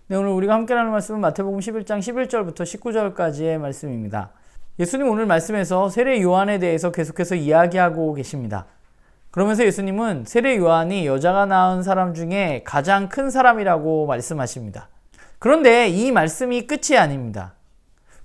네, 오늘 우리가 함께 나눌 말씀은 마태복음 11장 11절부터 19절까지의 말씀입니다. 예수님 오늘 말씀에서 세례 요한에 대해서 계속해서 이야기하고 계십니다. 그러면서 예수님은 세례 요한이 여자가 낳은 사람 중에 가장 큰 사람이라고 말씀하십니다. 그런데 이 말씀이 끝이 아닙니다.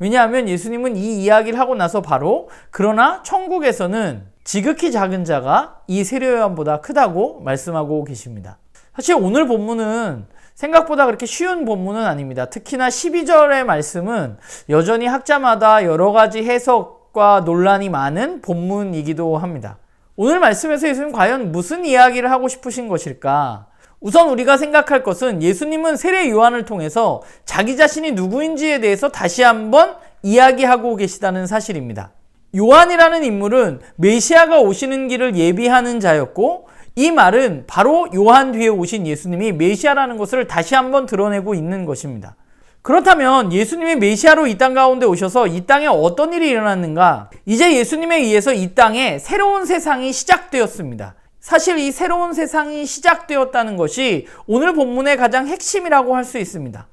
왜냐하면 예수님은 이 이야기를 하고 나서 바로 그러나 천국에서는 지극히 작은 자가 이 세례 요한보다 크다고 말씀하고 계십니다. 사실 오늘 본문은 생각보다 그렇게 쉬운 본문은 아닙니다. 특히나 12절의 말씀은 여전히 학자마다 여러 가지 해석과 논란이 많은 본문이기도 합니다. 오늘 말씀에서 예수님 과연 무슨 이야기를 하고 싶으신 것일까? 우선 우리가 생각할 것은 예수님은 세례 요한을 통해서 자기 자신이 누구인지에 대해서 다시 한번 이야기하고 계시다는 사실입니다. 요한이라는 인물은 메시아가 오시는 길을 예비하는 자였고, 이 말은 바로 요한 뒤에 오신 예수님이 메시아라는 것을 다시 한번 드러내고 있는 것입니다. 그렇다면 예수님이 메시아로 이 땅 가운데 오셔서 이 땅에 어떤 일이 일어났는가? 이제 예수님에 의해서 이 땅에 새로운 세상이 시작되었습니다. 사실 이 새로운 세상이 시작되었다는 것이 오늘 본문의 가장 핵심이라고 할 수 있습니다.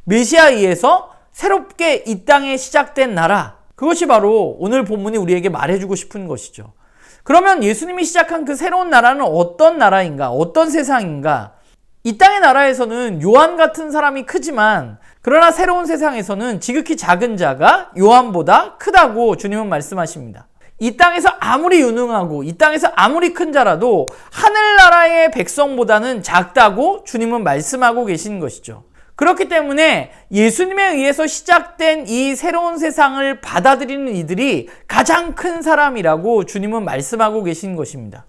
메시아에 의해서 새롭게 이 땅에 시작된 나라, 그것이 바로 오늘 본문이 우리에게 말해주고 싶은 것이죠. 그러면 예수님이 시작한 그 새로운 나라는 어떤 나라인가? 어떤 세상인가? 이 땅의 나라에서는 요한 같은 사람이 크지만, 그러나 새로운 세상에서는 지극히 작은 자가 요한보다 크다고 주님은 말씀하십니다. 이 땅에서 아무리 유능하고 이 땅에서 아무리 큰 자라도 하늘나라의 백성보다는 작다고 주님은 말씀하고 계신 것이죠. 그렇기 때문에 예수님에 의해서 시작된 이 새로운 세상을 받아들이는 이들이 가장 큰 사람이라고 주님은 말씀하고 계신 것입니다.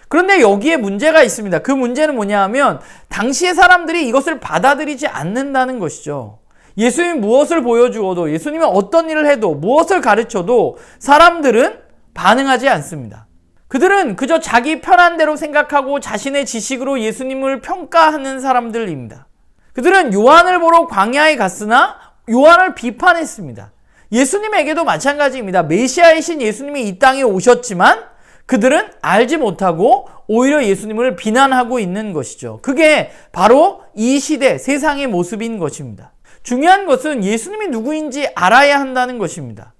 그런데 여기에 문제가 있습니다. 그 문제는 뭐냐 하면 당시의 사람들이 이것을 받아들이지 않는다는 것이죠. 예수님이 무엇을 보여주어도, 예수님이 어떤 일을 해도, 무엇을 가르쳐도 사람들은 반응하지 않습니다. 그들은 그저 자기 편한 대로 생각하고 자신의 지식으로 예수님을 평가하는 사람들입니다. 그들은 요한을 보러 광야에 갔으나 요한을 비판했습니다. 예수님에게도 마찬가지입니다. 메시아이신 예수님이 이 땅에 오셨지만 그들은 알지 못하고 오히려 예수님을 비난하고 있는 것이죠. 그게 바로 이 시대 세상의 모습인 것입니다. 중요한 것은 예수님이 누구인지 알아야 한다는 것입니다.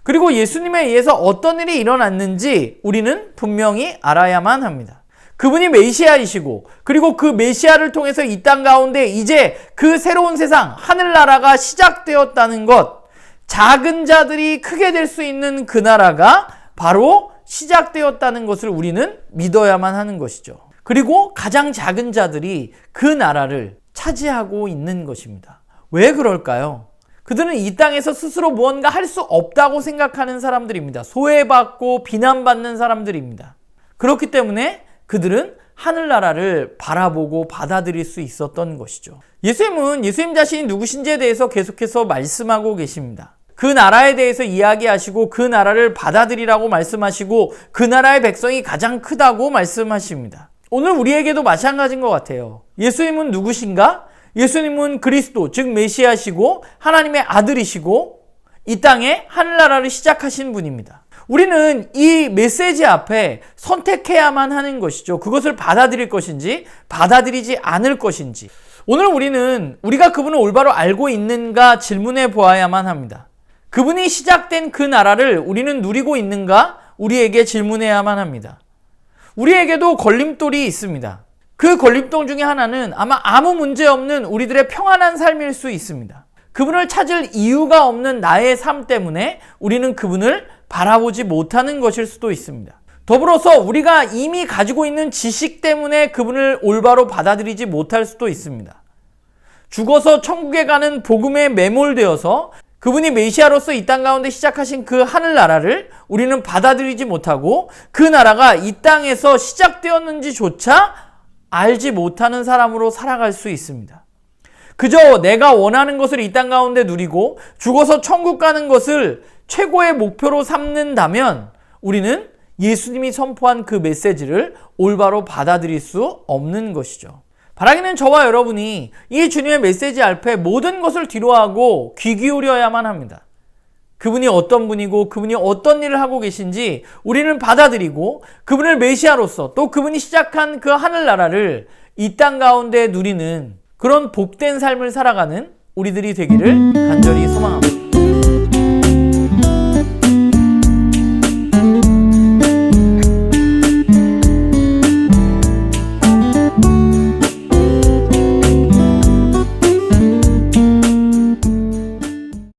그리고 예수님에 의해서 어떤 일이 일어났는지 우리는 분명히 알아야만 합니다. 그분이 메시아이시고, 그리고 그 메시아를 통해서 이 땅 가운데 이제 그 새로운 세상, 하늘나라가 시작되었다는 것, 작은 자들이 크게 될 수 있는 그 나라가 바로 시작되었다는 것을 우리는 믿어야만 하는 것이죠. 그리고 가장 작은 자들이 그 나라를 차지하고 있는 것입니다. 왜 그럴까요? 그들은 이 땅에서 스스로 무언가 할 수 없다고 생각하는 사람들입니다. 소외받고 비난받는 사람들입니다. 그렇기 때문에 그들은 하늘나라를 바라보고 받아들일 수 있었던 것이죠. 예수님은 예수님 자신이 누구신지에 대해서 계속해서 말씀하고 계십니다. 그 나라에 대해서 이야기하시고 그 나라를 받아들이라고 말씀하시고 그 나라의 백성이 가장 크다고 말씀하십니다. 오늘 우리에게도 마찬가지인 것 같아요. 예수님은 누구신가? 예수님은 그리스도, 즉 메시아시고 하나님의 아들이시고 이 땅에 하늘나라를 시작하신 분입니다. 우리는 이 메시지 앞에 선택해야만 하는 것이죠. 그것을 받아들일 것인지 받아들이지 않을 것인지. 오늘 우리는 우리가 그분을 올바로 알고 있는가 질문해 보아야만 합니다. 그분이 시작된 그 나라를 우리는 누리고 있는가 우리에게 질문해야만 합니다. 우리에게도 걸림돌이 있습니다. 그 걸림돌 중에 하나는 아마 아무 문제 없는 우리들의 평안한 삶일 수 있습니다. 그분을 찾을 이유가 없는 나의 삶 때문에 우리는 그분을 바라보지 못하는 것일 수도 있습니다. 더불어서 우리가 이미 가지고 있는 지식 때문에 그분을 올바로 받아들이지 못할 수도 있습니다. 죽어서 천국에 가는 복음에 매몰되어서 그분이 메시아로서 이 땅 가운데 시작하신 그 하늘나라를 우리는 받아들이지 못하고 그 나라가 이 땅에서 시작되었는지조차 알지 못하는 사람으로 살아갈 수 있습니다. 그저 내가 원하는 것을 이 땅 가운데 누리고 죽어서 천국 가는 것을 최고의 목표로 삼는다면 우리는 예수님이 선포한 그 메시지를 올바로 받아들일 수 없는 것이죠. 바라기는 저와 여러분이 이 주님의 메시지 앞에 모든 것을 뒤로하고 귀 기울여야만 합니다. 그분이 어떤 분이고 그분이 어떤 일을 하고 계신지 우리는 받아들이고 그분을 메시아로서 또 그분이 시작한 그 하늘나라를 이 땅 가운데 누리는 그런 복된 삶을 살아가는 우리들이 되기를 간절히 소망합니다.